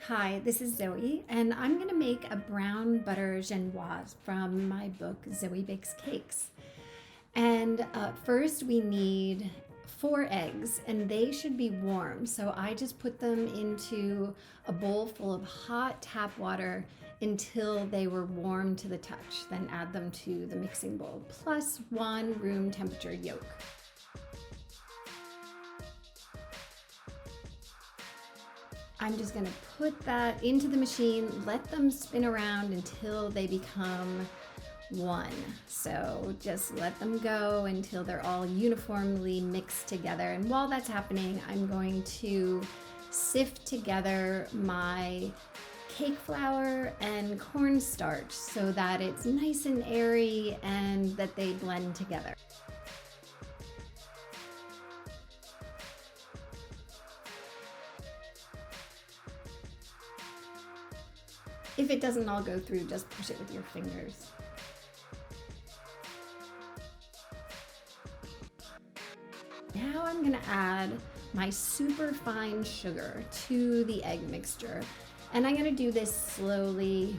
Hi, this is Zoe, and I'm going to make a brown butter genoise from my book, Zoë Bakes Cakes. And first, we need 4 eggs, and they should be warm. So I just put them into a bowl full of hot tap water until they were warm to the touch. Then add them to the mixing bowl, plus 1 room temperature yolk. I'm just gonna put that into the machine, let them spin around until they become one. So just let them go until they're all uniformly mixed together. And while that's happening, I'm going to sift together my cake flour and cornstarch so that it's nice and airy and that they blend together. If it doesn't all go through, just push it with your fingers. Now I'm gonna add my super fine sugar to the egg mixture. And I'm gonna do this slowly,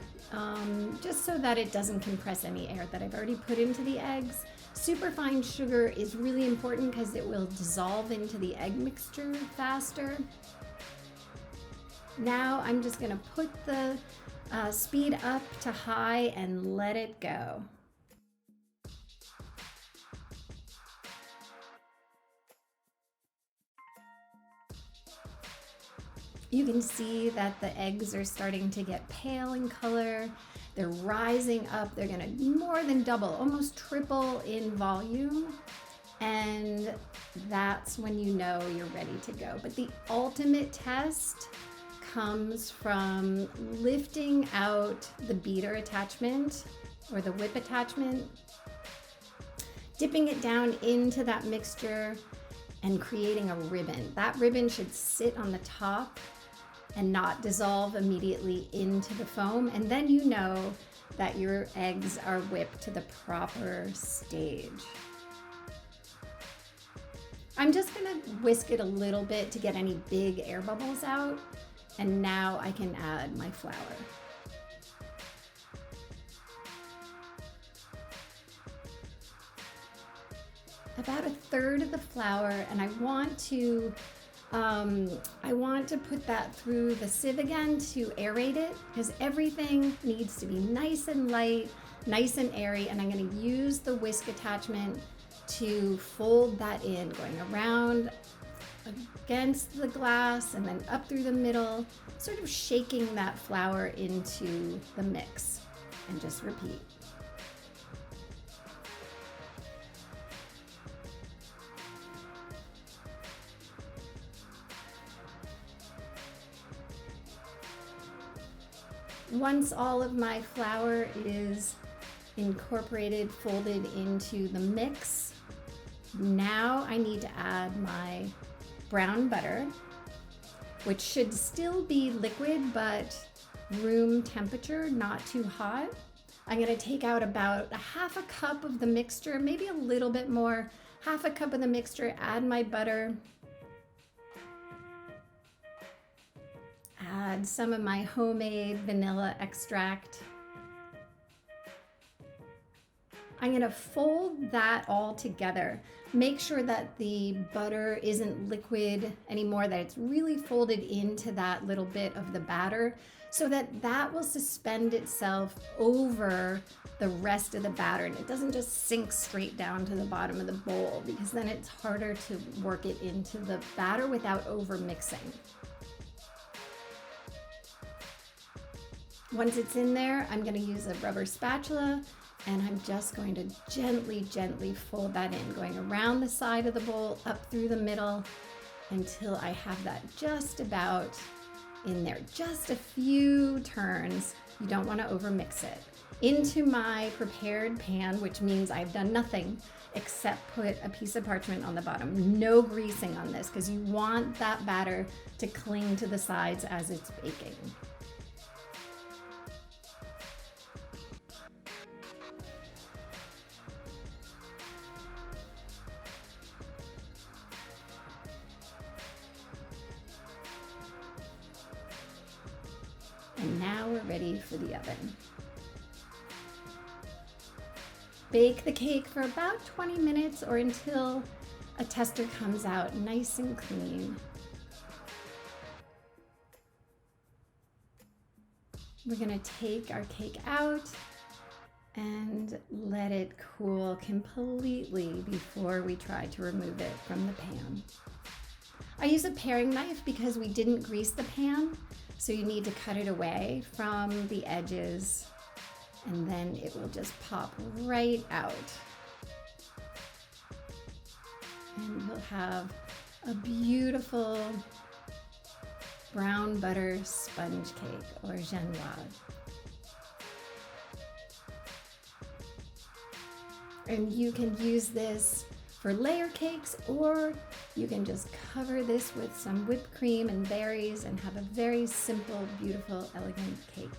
just so that it doesn't compress any air that I've already put into the eggs. Super fine sugar is really important because it will dissolve into the egg mixture faster. Now I'm just gonna put the speed up to high and let it go. You can see that the eggs are starting to get pale in color. They're rising up. They're gonna more than double, almost triple in volume. And that's when you know you're ready to go. But the ultimate test comes from lifting out the beater attachment or the whip attachment, dipping it down into that mixture and creating a ribbon. That ribbon should sit on the top and not dissolve immediately into the foam. And then you know that your eggs are whipped to the proper stage. I'm just gonna whisk it a little bit to get any big air bubbles out. And now I can add my flour. About 1/3 of the flour, and I want to put that through the sieve again to aerate it because everything needs to be nice and light, nice and airy, and I'm going to use the whisk attachment to fold that in, going around against the glass and then up through the middle, sort of shaking that flour into the mix, and just repeat. Once all of my flour is incorporated, folded into the mix, now I need to add my brown butter, which should still be liquid, but room temperature, not too hot. I'm gonna take out about 1/2 cup of the mixture, maybe a little bit more, 1/2 cup of the mixture, add my butter, add some of my homemade vanilla extract. I'm gonna fold that all together. Make sure that the butter isn't liquid anymore, that it's really folded into that little bit of the batter so that that will suspend itself over the rest of the batter and it doesn't just sink straight down to the bottom of the bowl, because then it's harder to work it into the batter without over mixing. Once it's in there, I'm gonna use a rubber spatula and I'm just going to gently, gently fold that in, going around the side of the bowl, up through the middle, until I have that just about in there. Just a few turns. You don't want to overmix it. Into my prepared pan, which means I've done nothing except put a piece of parchment on the bottom. No greasing on this, because you want that batter to cling to the sides as it's baking. And now we're ready for the oven. Bake the cake for about 20 minutes or until a tester comes out nice and clean. We're gonna take our cake out and let it cool completely before we try to remove it from the pan. I use a paring knife because we didn't grease the pan, so you need to cut it away from the edges and then it will just pop right out. And we'll have a beautiful brown butter sponge cake or genoise. And you can use this for layer cakes, or you can just cover this with some whipped cream and berries and have a very simple, beautiful, elegant cake.